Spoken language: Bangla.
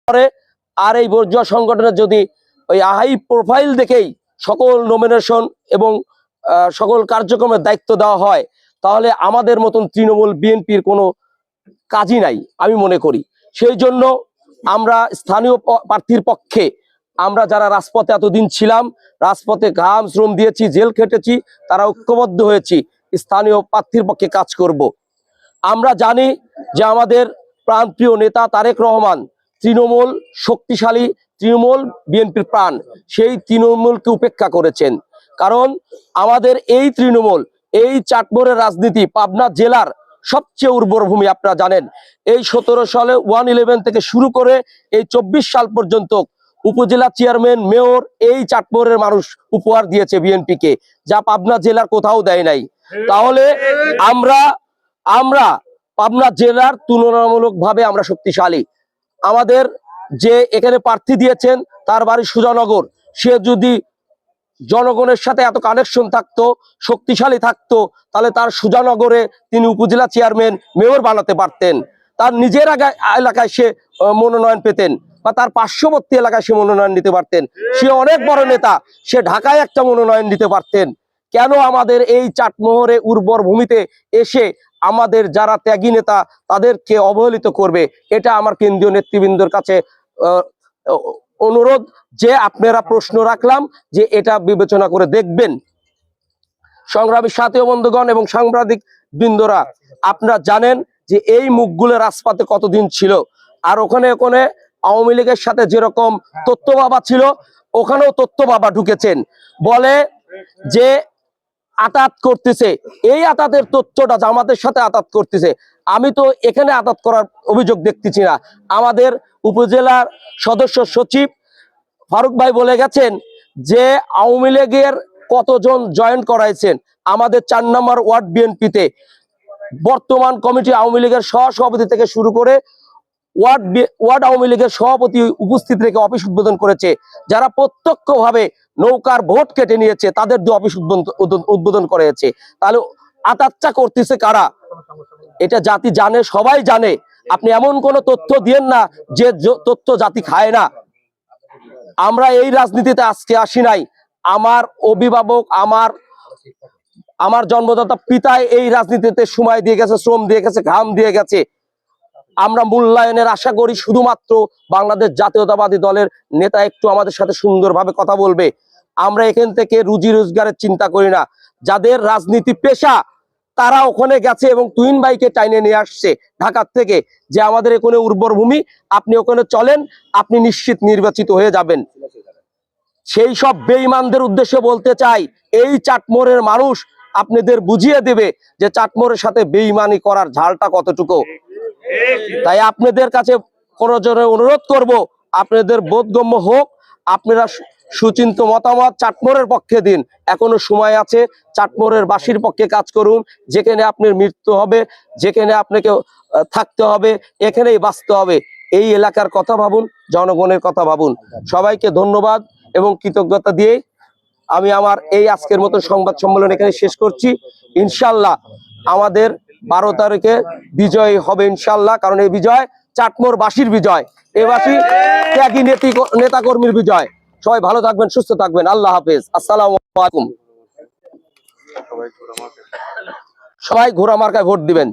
করে। আর এই বর্জুয়া সংগঠনের যদি ওই হাই প্রোফাইল দেখেই সকল নমিনেশন এবং সকল কার্যক্রমের দায়িত্ব দেওয়া হয়, তাহলে আমাদের মতন তৃণমূল বিএনপির কোনো কাজই নাই আমি মনে করি। সেই জন্য আমরা স্থানীয় প্রার্থীর পক্ষে, আমরা যারা রাজপথে এতদিন ছিলাম, রাজপথে ঘাম শ্রম দিয়েছি, জেল খেটেছি, তারা ঐক্যবদ্ধ হয়েছি স্থানীয় প্রার্থীর পক্ষে কাজ করব। আমরা জানি যে আমাদের প্রাণপ্রিয় নেতা তারেক রহমান তৃণমূল শক্তিশালী, তৃণমূল বিএনপির প্রাণ, সেই তৃণমূলকে উপেক্ষা করেছেন। কারণ আমাদের এই তৃণমূল, এই চাটমোহরের রাজনীতি পাবনা জেলার সবচেয়ে উর্বর ভূমি। আপনারা জানেন এই 17 সালে 111 থেকে শুরু করে এই 24 সাল পর্যন্ত উপজেলা চেয়ারম্যান, মেয়র এই চাটমোহরের মানুষ উপহার দিয়েছে বিএনপিকে, যা পাবনা জেলার কোথাও দেয় নাই। তাহলে আমরা পাবনা জেলার তুলনামূলকভাবে আমরা শক্তিশালী। আমাদের যে এখানে প্রার্থী দিয়েছেন তার বাড়ি সুজানগর, সে যদি জনগণের সাথে এত কানেকশন থাকতো, শক্তিশালী থাকতো, তাহলে তার সুজানগরে তিনি উপজেলা চেয়ারম্যান, মেয়র বানাতে পারতেন। তার নিজের এলাকায় সে মনোনয়ন পেতেন, বা তার পার্শ্ববর্তী এলাকায় সে মনোনয়ন নিতে পারতেন। সে অনেক বড় নেতা, সে ঢাকায় একটা মনোনয়ন নিতে পারতেন। কেন আমাদের এই চাটমোহরে উর্বর ভূমিতে এসে আমাদের যারা ত্যাগী নেতা তাদেরকে অবহেলিত করবে? এটা আমার কেন্দ্রীয় নেতৃবৃন্দর কাছে অনুরোধ, যে আপনারা প্রশ্ন রাখলাম যে এটা বিবেচনা করে দেখবেন। সংগ্রামী সাথী বন্ধুগণ এবং সাংবাদিক বৃন্দরা, আপনারা জানেন যে এই মুখগুলো রাজপথে কতদিন ছিল, আর ওখানে ওখানে আওয়ামী লীগের সাথে যেরকম তথ্য বাবা ছিল, ওখানেও তথ্য বাবা ঢুকেছেন, বলে যে আতাত করতেছে। এই আতাতের তথ্যটা জামাতের সাথে আতাত করতেছে। আমি তো এখানে আতাত করার অভিযোগ দেখতেছি না। আমাদের উপজেলার সদস্য সচিব ফারুক ভাই বলে গেছেন যে আওয়ামী লীগের কতজন জয়েন করাইছেন আমাদের 4 নম্বর ওয়ার্ড বিএনপিতে। বর্তমান কমিটি আওয়ামী লীগের সহসভাপতি থেকে শুরু করে ওয়ার্ড আওয়ামী লীগের সভাপতি উপস্থিত রেখে অফিস উদ্বোধন করেছে। যারা প্রত্যক্ষভাবে নৌকার ভোট কেটে নিয়েছে তাদের দিয়ে অফিস উদ্বোধন করেছে। তাহলে আতাচ্চা করতেছে কারা? এটা জাতি জানে, সবাই জানে। আপনি এমন কোন তথ্য দিয়েন না যে তথ্য জাতি খায় না। আমরা এই রাজনীতিতে আজকে আসি নাই। আমার অভিভাবক, আমার জন্মদাতা পিতাই এই রাজনীতিতে সময় দিয়ে গেছে, শ্রম দিয়ে গেছে, ঘাম দিয়ে গেছে। আমরা মূল্যায়নের আশা করি শুধুমাত্র বাংলাদেশ জাতীয়তাবাদী দলের নেতা একটু আমাদের সাথে সুন্দরভাবে কথা বলবে। আমরা এখান থেকে রুজি রোজগারের চিন্তা করি না। যাদের রাজনীতি পেশা তারা ওখানে গেছে এবং তুহিন ভাইকে টাইনে নিয়ে আসছে ঢাকার থেকে, যে আমাদের এখানে উর্বর ভূমি, আপনি ওখানে চলেন, আপনি নিশ্চিত নির্বাচিত হয়ে যাবেন। সেই সব বেঈমানদের উদ্দেশ্যে বলতে চাই, এই চাটমোহরের মানুষ আপনাদের বুঝিয়ে দেবে যে চাটমোহরের সাথে বেঈমানি করার ঝালটা কতটুকু। তাই আপনাদের কাছে করজোরে অনুরোধ করব, আপনাদের বোধগম্য হোক, আপনারা সুচিন্তিত মতামত চাটমোহরের পক্ষে দিন। এখনো সময় আছে, চাটমোহরের বাসীর পক্ষে কাজ করুন। যেখানে আপনার মৃত্যু হবে, যেখানে আপনাকে থাকতে হবে, এখানেই বাঁচতে হবে। এই এলাকার কথা ভাবুন, জনগণের কথা ভাবুন। সবাইকে ধন্যবাদ এবং কৃতজ্ঞতা দিয়ে আমি আমার এই আজকের মতো সংবাদ সম্মেলন এখানে শেষ করছি। ইনশাল্লাহ আমাদের 12 তারিখে বিজয় হবে ইনশাল্লাহ, কারণ এই বিজয় চাটমোহরবাসীর বিজয়, এবাসী ত্যাগী নেতাকর্মীর বিজয়। সবাই ভালো থাকবেন, সুস্থ থাকবেন। আল্লাহ হাফেজ। আসসালামু আলাইকুম। সবাই ঘোড়া মার্কায় ভোট দিবেন।